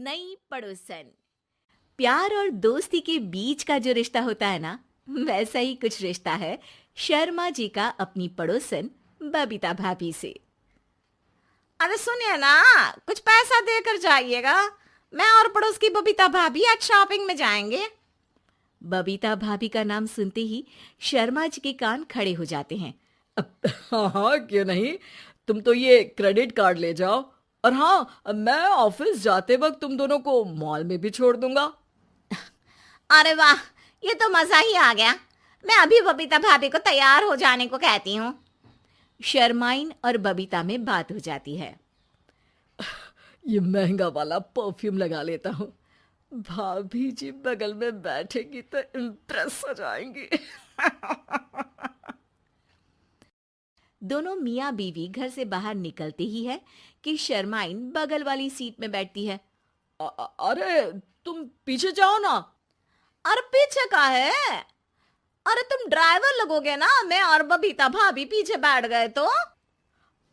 नई पड़ोसन। प्यार और दोस्ती के बीच का जो रिश्ता होता है ना, वैसा ही कुछ रिश्ता है शर्मा जी का अपनी पड़ोसन बबीता भाभी से। अरे सुनिए ना, कुछ पैसा देकर जाइएगा। मैं और पड़ोस की बबीता भाभी आज शॉपिंग में जाएंगे। बबीता भाभी का नाम सुनते ही शर्मा जी के कान खड़े हो जाते हैं। हाँ हाँ, क्यों नहीं। तुम तो ये क्रेडिट कार्ड ले जाओ, और हाँ, मैं ऑफिस जाते वक्त तुम दोनों को मॉल में भी छोड़ दूंगा। अरे वाह, ये तो मजा ही आ गया। मैं अभी बबीता भाभी को तैयार हो जाने को कहती हूँ। शर्माइन और बबीता में बात हो जाती है। ये महंगा वाला परफ्यूम लगा लेता हूँ, भाभी जी बगल में बैठेगी तो इम्प्रेस हो जाएंगी। दोनों मियाँ बीवी घर से बाहर निकलते ही है कि शर्माइन बगल वाली सीट में बैठती है। अरे तुम पीछे जाओ ना। अरे पीछे का है? अरे तुम ड्राइवर लगोगे ना, मैं और बबीता भाभी पीछे बैठ गए तो।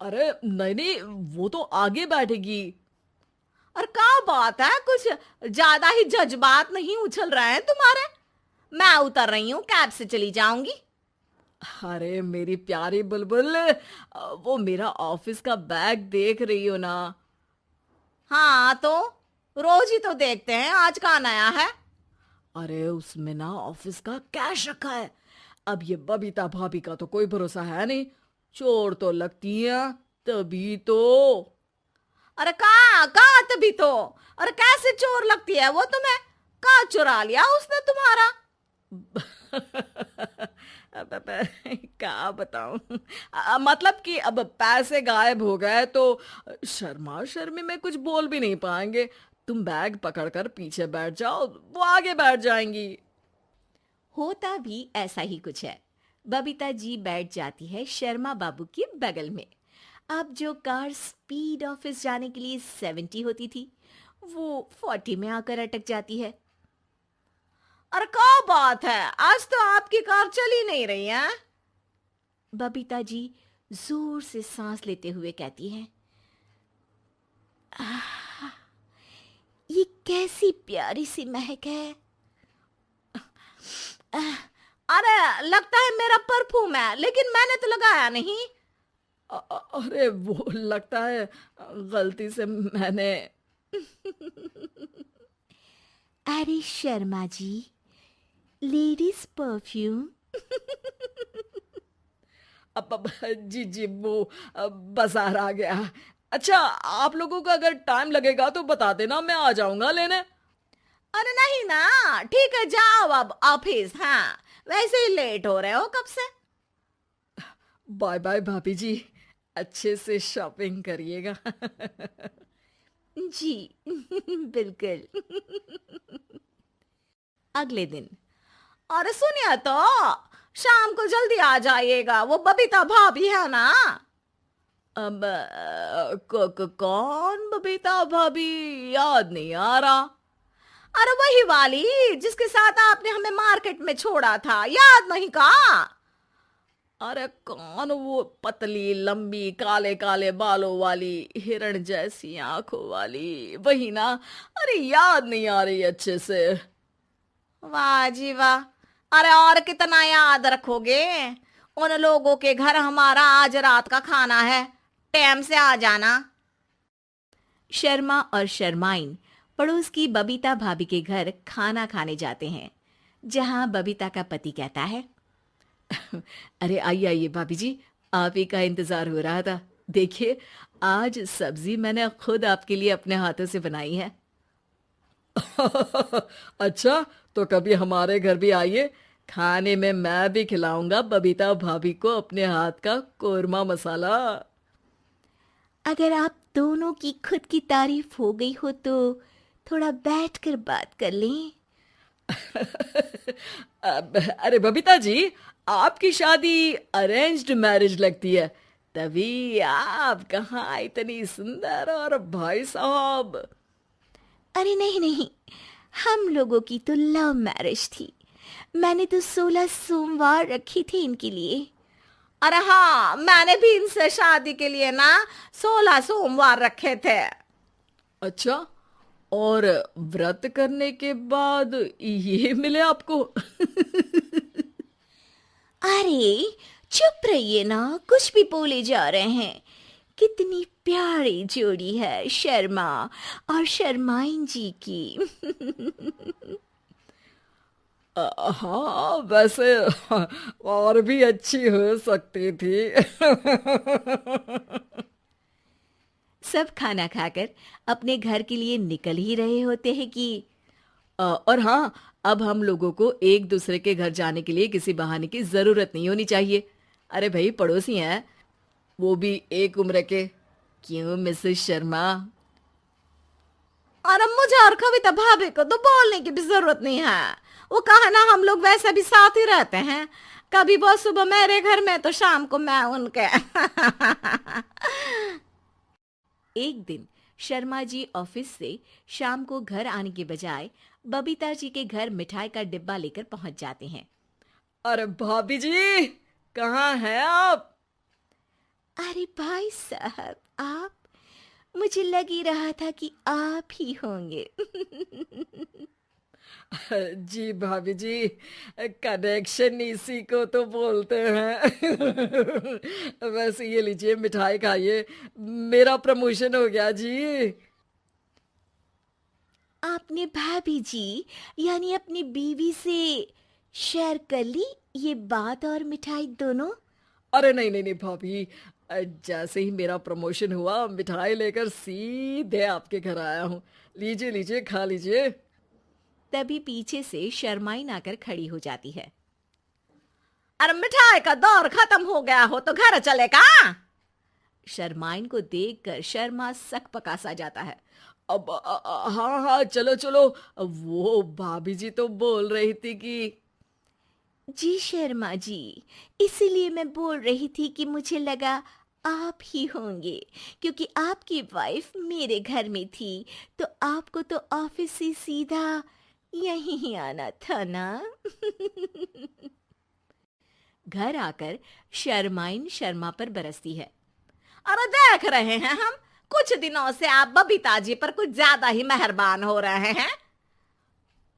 अरे नहीं नहीं, वो तो आगे बैठेगी। और क्या बात है, कुछ ज्यादा ही जज्बात नहीं उछल रहे हैं तुम्हारे? मैं उतर रही हूँ, कैब से चली जाऊंगी। अरे मेरी प्यारी बुलबुल, वो मेरा ऑफिस का बैग देख रही हो ना। हाँ तो रोज ही तो देखते हैं, आज का नया है? अरे उसमें ना ऑफिस का कैश रखा है। अब ये बबीता भाभी का तो कोई भरोसा है नहीं, चोर तो लगती है तभी तो। अरे कहाँ तभी तो। अरे कैसे चोर लगती है वो तुम्हें? कहाँ चुरा लिया उसने तुम्हारा? क्या बताऊं। मतलब कि अब पैसे गायब हो गए तो शर्मा शर्मी में कुछ बोल भी नहीं पाएंगे। तुम बैग पकड़कर पीछे बैठ जाओ, वो आगे बैठ जाएंगी। होता भी ऐसा ही कुछ है। बबीता जी बैठ जाती है शर्मा बाबू के बगल में। अब जो कार स्पीड ऑफिस जाने के लिए 70 होती थी, वो 40 में आकर अटक जाती है। अरे क्या बात है, आज तो आपकी कार चली नहीं रही है। बबीता जी जोर से सांस लेते हुए कहती हैं, "आह, ये कैसी प्यारी सी महक है। अरे लगता है मेरा परफ्यूम है, लेकिन मैंने तो लगाया नहीं। अरे वो लगता है गलती से मैंने। अरे शर्मा जी, लेडीज परफ्यूम। अब जी जी, वो बाजार आ गया। अच्छा, आप लोगों को अगर टाइम लगेगा तो बता देना, मैं आ जाऊंगा लेने। अरे नहीं ना, ठीक है जाओ अब ऑफिस। हाँ, वैसे ही लेट हो रहे हो कब से। बाय बाय भाभी जी, अच्छे से शॉपिंग करिएगा। जी बिल्कुल। अगले दिन अरे सुनिए तो, शाम को जल्दी आ जाइएगा, वो बबीता भाभी है ना। अब कौन बबीता भाभी? याद नहीं आ रहा। अरे वही वाली जिसके साथ आपने हमें मार्केट में छोड़ा था, याद नहीं का? अरे कौन वो पतली लंबी काले काले बालों वाली हिरण जैसी आंखों वाली, वही ना। अरे याद नहीं आ रही अच्छे से। वाह जी वाह। अरे और कितना याद रखोगे? उन लोगों के घर हमारा आज रात का खाना है, टाइम से आ जाना। शर्मा और शर्माइन पड़ोस की बबीता भाभी के घर खाना खाने जाते हैं, जहां बबीता का पति कहता है, अरे आइए आइए भाभी जी, आप ही का इंतजार हो रहा था। देखिए, आज सब्जी मैंने खुद आपके लिए अपने हाथों से बनाई है। अच्छा, तो कभी हमारे घर भी आइए, खाने में मैं भी खिलाऊंगा बबीता भाभी को अपने हाथ का कोरमा मसाला। अगर आप दोनों की खुद की तारीफ हो गई हो तो थोड़ा बैठकर बात कर लें। अरे बबीता जी, आपकी शादी अरेंज्ड मैरिज लगती है, तभी आप कहाँ इतनी सुंदर। और भाई साहब? अरे नहीं नहीं, हम लोगों की तो लव मैरिज थी। मैंने तो 16 सोमवार रखी थी इनके लिए। अरे हाँ, मैंने भी इनसे शादी के लिए ना 16 सोमवार रखे थे। अच्छा, और व्रत करने के बाद ये मिले आपको? अरे चुप रहिए ना, कुछ भी बोले जा रहे हैं। कितनी प्यारी जोड़ी है शर्मा और शर्माइन जी की। हाँ वैसे और भी अच्छी हो सकती थी। सब खाना खाकर अपने घर के लिए निकल ही रहे होते हैं कि और हाँ, अब हम लोगों को एक दूसरे के घर जाने के लिए किसी बहाने की जरूरत नहीं होनी चाहिए। अरे भाई, पड़ोसी हैं, वो भी एक उम्र के। क्यों मिसेस शर्मा? और अब मुझे और कविता भाभी को तो बोलने की भी जरूरत नहीं है। वो कहा ना, हम लोग वैसे भी साथ ही रहते हैं। कभी वो सुबह मेरे घर में तो शाम को मैं उनके। एक दिन शर्मा जी ऑफिस से शाम को घर आने के बजाय बबीता जी के घर मिठाई का डिब्बा लेकर पहुंच जाते हैं। अरे भाभी जी, कहाँ हैं आप? अरे भाई साहब, आप? मुझे लग ही रहा था कि आप ही होंगे। जी भाभी जी, कनेक्शन इसी को तो बोलते हैं। वैसे ये लीजिए, मिठाई खाइए, मेरा प्रमोशन हो गया जी। आपने भाभी जी यानी अपनी बीवी से शेयर कर ली ये बात और मिठाई दोनों? अरे नहीं नहीं नहीं भाभी, जैसे ही मेरा प्रमोशन हुआ, मिठाई लेकर सीधे आपके घर आया हूँ। लीजिए लीजिए, खा लीजिए। तभी पीछे से शर्माइन आकर खड़ी हो जाती है। अरे मिठाई का दौर खत्म हो गया हो तो घर चले का? शर्माइन को देखकर शर्मा सक पका सा जाता है। अब हाँ हाँ, चलो चलो। वो भाभी जी तो बोल रही थी कि जी शर्मा जी, इसीलिए मैं बोल रही थी कि मुझे लगा आप ही होंगे, क्योंकि आपकी वाइफ मेरे घर में थी तो आपको तो ऑफिस से सीधा यहीं ही आना था ना। घर आकर शर्माइन शर्मा पर बरसती है। अरे देख रहे हैं हम, कुछ दिनों से आप बबीता जी पर कुछ ज्यादा ही मेहरबान हो रहे हैं।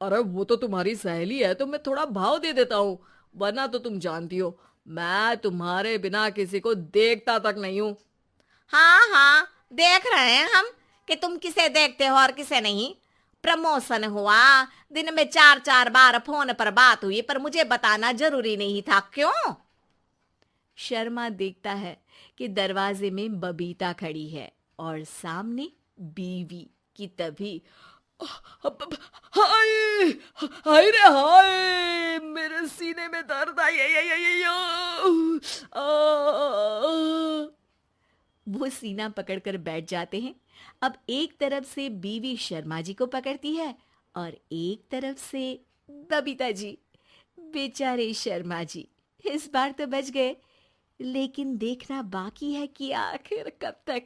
अरे वो तो तुम्हारी सहेली है तो मैं थोड़ा भाव दे देता हूँ, वरना तो तुम जानती हो मैं तुम्हारे बिना किसी को देखता तक नहीं हूँ। हाँ हाँ, देख रहे हैं हम कि तुम किसे देखते हो और किसे नहीं। प्रमोशन हुआ, दिन में 4-4 बार फोन पर बात हुई, पर मुझे बताना जरूरी नहीं था, क्यों? शर्मा देखता है कि दरवाजे में बबीता खड़ी है और सामने बीवी की। तभी हाय हाय रे हाय, मेरे सीने में दर्द आई आई आई आई आई, आ। वो सीना पकड़कर बैठ जाते हैं। अब एक तरफ से बीवी शर्मा जी को पकड़ती है और एक तरफ से बबीता जी। बेचारे शर्मा जी इस बार तो बच गए, लेकिन देखना बाकी है कि आखिर कब तक।